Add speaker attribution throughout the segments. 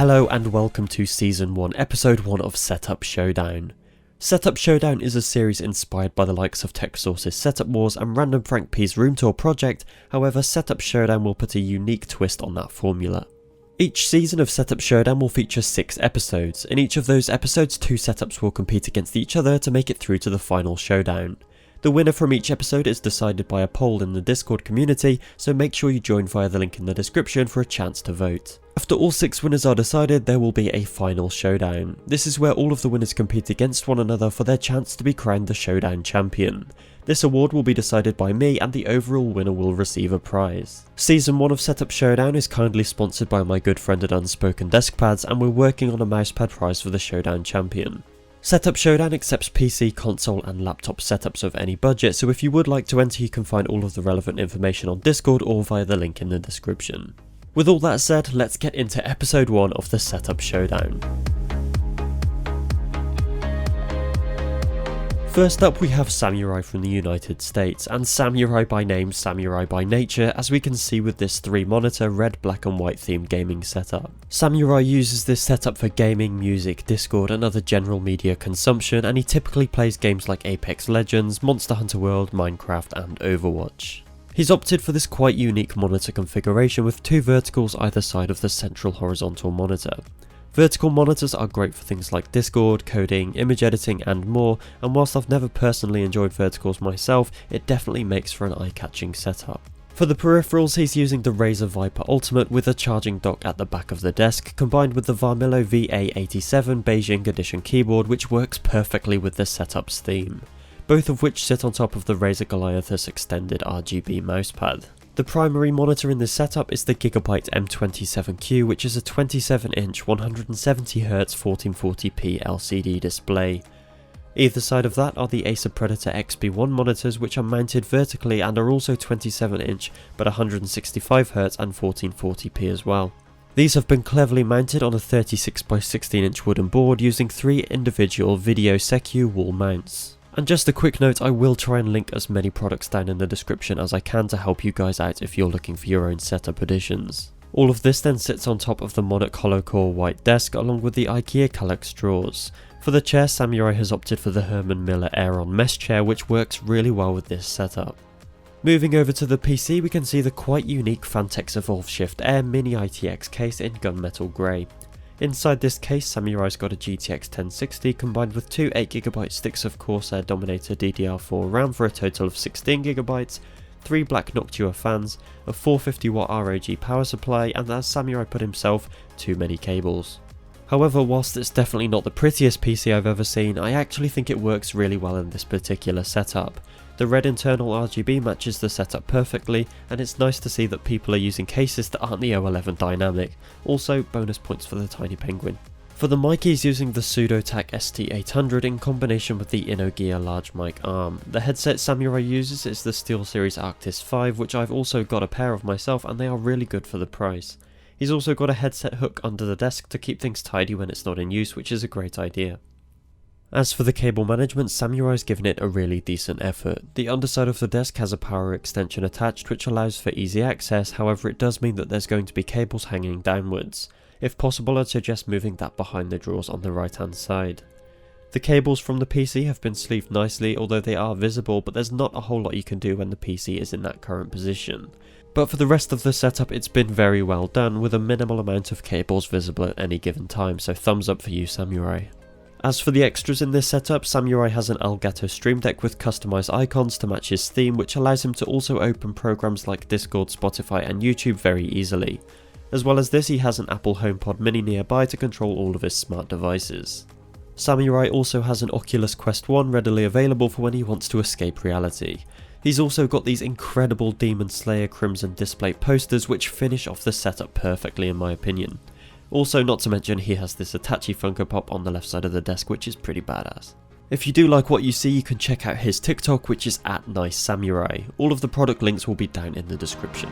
Speaker 1: Hello and welcome to Season 1, Episode 1 of Setup Showdown. Setup Showdown is a series inspired by the likes of TechSource's Setup Wars and RandomFrankP's Room Tour project. However, Setup Showdown will put a unique twist on that formula. Each season of Setup Showdown will feature 6 episodes. In each of those episodes, 2 setups will compete against each other to make it through to the final showdown. The winner from each episode is decided by a poll in the Discord community, so make sure you join via the link in the description for a chance to vote. After all 6 winners are decided, there will be a final showdown. This is where all of the winners compete against one another for their chance to be crowned the Showdown Champion. This award will be decided by me and the overall winner will receive a prize. Season 1 of Setup Showdown is kindly sponsored by my good friend at Unspoken desk pads, and we're working on a mousepad prize for the Showdown Champion. Setup Showdown accepts PC, console and laptop setups of any budget, so if you would like to enter you can find all of the relevant information on Discord or via the link in the description. With all that said, let's get into episode 1 of the Setup Showdown. First up we have Samurai from the United States, and Samurai by name, Samurai by nature, as we can see with this 3-monitor red, black and white themed gaming setup. Samurai uses this setup for gaming, music, Discord and other general media consumption, and he typically plays games like Apex Legends, Monster Hunter World, Minecraft and Overwatch. He's opted for this quite unique monitor configuration with 2 verticals either side of the central horizontal monitor. Vertical monitors are great for things like Discord, coding, image editing and more, and whilst I've never personally enjoyed verticals myself, it definitely makes for an eye-catching setup. For the peripherals, he's using the Razer Viper Ultimate with a charging dock at the back of the desk, combined with the Varmillo VA87 Beijing Edition keyboard, which works perfectly with the setup's theme, both of which sit on top of the Razer Goliathus extended RGB mousepad. The primary monitor in this setup is the Gigabyte M27Q, which is a 27-inch 170Hz 1440p LCD display. Either side of that are the Acer Predator XB1 monitors, which are mounted vertically and are also 27-inch but 165Hz and 1440p as well. These have been cleverly mounted on a 36x16-inch wooden board using 3 individual Video Secu wall mounts. And just a quick note, I will try and link as many products down in the description as I can to help you guys out if you're looking for your own setup additions. All of this then sits on top of the Monarch hollow core white desk along with the Ikea Kallax drawers. For the chair, Samurai has opted for the Herman Miller Aeron mesh chair, which works really well with this setup. Moving over to the PC, we can see the quite unique Phanteks Evolve Shift Air Mini ITX case in gunmetal grey. Inside this case, Samurai's got a GTX 1060 combined with 2 8GB sticks of Corsair Dominator DDR4 RAM for a total of 16GB, 3 black Noctua fans, a 450W ROG power supply, and as Samurai put himself, too many cables. However, whilst it's definitely not the prettiest PC I've ever seen, I actually think it works really well in this particular setup. The red internal RGB matches the setup perfectly, and it's nice to see that people are using cases that aren't the O11 dynamic. Also, bonus points for the tiny penguin. For the mic, he's using the SUDOTAC ST800 in combination with the InnoGear large mic arm. The headset Samurai uses is the SteelSeries Arctis 5, which I've also got a pair of myself, and they are really good for the price. He's also got a headset hook under the desk to keep things tidy when it's not in use, which is a great idea. As for the cable management, Samurai's given it a really decent effort. The underside of the desk has a power extension attached which allows for easy access, however it does mean that there's going to be cables hanging downwards. If possible, I'd suggest moving that behind the drawers on the right hand side. The cables from the PC have been sleeved nicely, although they are visible, but there's not a whole lot you can do when the PC is in that current position. But for the rest of the setup, it's been very well done with a minimal amount of cables visible at any given time, so thumbs up for you, Samurai. As for the extras in this setup, Samurai has an Elgato Stream Deck with customized icons to match his theme, which allows him to also open programs like Discord, Spotify and YouTube very easily. As well as this, he has an Apple HomePod Mini nearby to control all of his smart devices. Samurai also has an Oculus Quest 1 readily available for when he wants to escape reality. He's also got these incredible Demon Slayer Crimson Display posters which finish off the setup perfectly in my opinion. Also, not to mention, he has this Itachi Funko Pop on the left side of the desk, which is pretty badass. If you do like what you see, you can check out his TikTok, which is @NiceSamurai. All of the product links will be down in the description.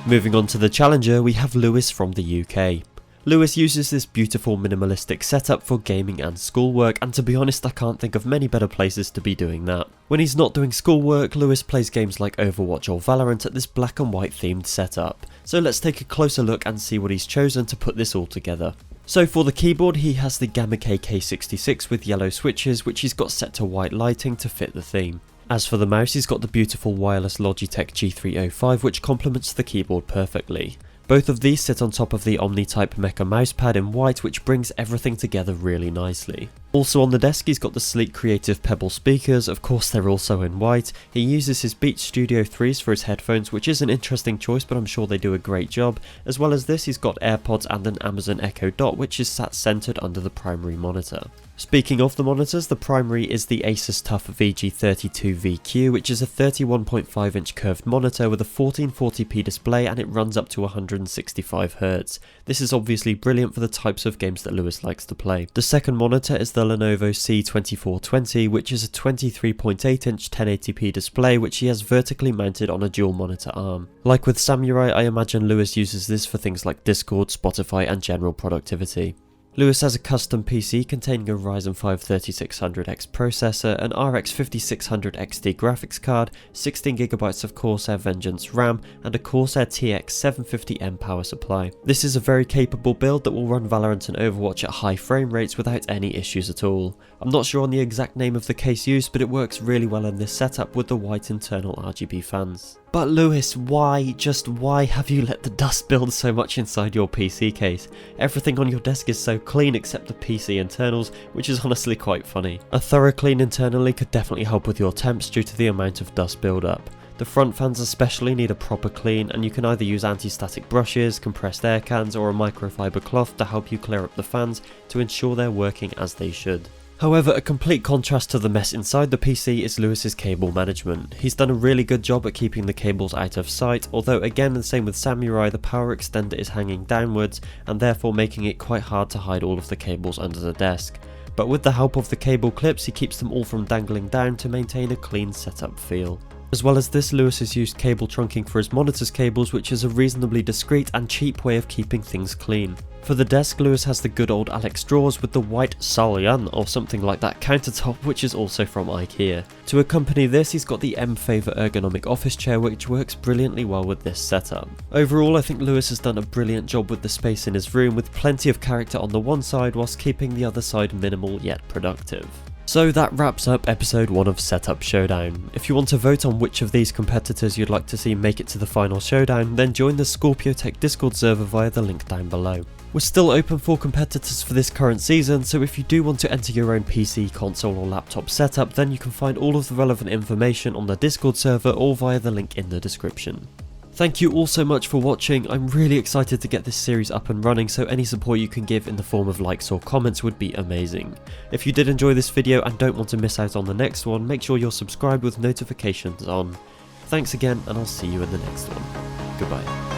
Speaker 1: Moving on to the challenger, we have Lewis from the UK. Lewis uses this beautiful minimalistic setup for gaming and schoolwork, and to be honest I can't think of many better places to be doing that. When he's not doing schoolwork, Lewis plays games like Overwatch or Valorant at this black and white themed setup. So let's take a closer look and see what he's chosen to put this all together. So for the keyboard, he has the Gamma K66 with yellow switches, which he's got set to white lighting to fit the theme. As for the mouse, he's got the beautiful wireless Logitech G305, which complements the keyboard perfectly. Both of these sit on top of the Omni-type Mecha mousepad in white, which brings everything together really nicely. Also on the desk he's got the sleek Creative Pebble speakers, of course they're also in white. He uses his Beats Studio 3s for his headphones, which is an interesting choice but I'm sure they do a great job. As well as this he's got AirPods and an Amazon Echo Dot, which is sat centered under the primary monitor. Speaking of the monitors, the primary is the Asus TUF VG32VQ, which is a 31.5 inch curved monitor with a 1440p display and it runs up to 165Hz. This is obviously brilliant for the types of games that Lewis likes to play. The second monitor is the Lenovo C2420, which is a 23.8 inch 1080p display which he has vertically mounted on a dual monitor arm. Like with Samurai, I imagine Lewis uses this for things like Discord, Spotify and general productivity. Lewis has a custom PC containing a Ryzen 5 3600X processor, an RX 5600 XT graphics card, 16GB of Corsair Vengeance RAM, and a Corsair TX 750M power supply. This is a very capable build that will run Valorant and Overwatch at high frame rates without any issues at all. I'm not sure on the exact name of the case used, but it works really well in this setup with the white internal RGB fans. But Lewis, why, just why have you let the dust build so much inside your PC case? Everything on your desk is so clean except the PC internals, which is honestly quite funny. A thorough clean internally could definitely help with your temps due to the amount of dust build-up. The front fans especially need a proper clean, and you can either use anti-static brushes, compressed air cans or a microfiber cloth to help you clear up the fans to ensure they're working as they should. However, a complete contrast to the mess inside the PC is Lewis's cable management. He's done a really good job at keeping the cables out of sight, although again the same with Samurai, the power extender is hanging downwards and therefore making it quite hard to hide all of the cables under the desk. But with the help of the cable clips he keeps them all from dangling down to maintain a clean setup feel. As well as this, Lewis has used cable trunking for his monitor's cables, which is a reasonably discreet and cheap way of keeping things clean. For the desk, Lewis has the good old Alex drawers with the white SÄLJAN or something like that countertop, which is also from Ikea. To accompany this, he's got the M-Favor ergonomic office chair, which works brilliantly well with this setup. Overall, I think Lewis has done a brilliant job with the space in his room, with plenty of character on the one side whilst keeping the other side minimal yet productive. So that wraps up episode 1 of Setup Showdown. If you want to vote on which of these competitors you'd like to see make it to the final showdown, then join the ScorpioTech Discord server via the link down below. We're still open for competitors for this current season, so if you do want to enter your own PC, console or laptop setup, then you can find all of the relevant information on the Discord server or via the link in the description. Thank you all so much for watching. I'm really excited to get this series up and running, so any support you can give in the form of likes or comments would be amazing. If you did enjoy this video and don't want to miss out on the next one, make sure you're subscribed with notifications on. Thanks again, and I'll see you in the next one. Goodbye.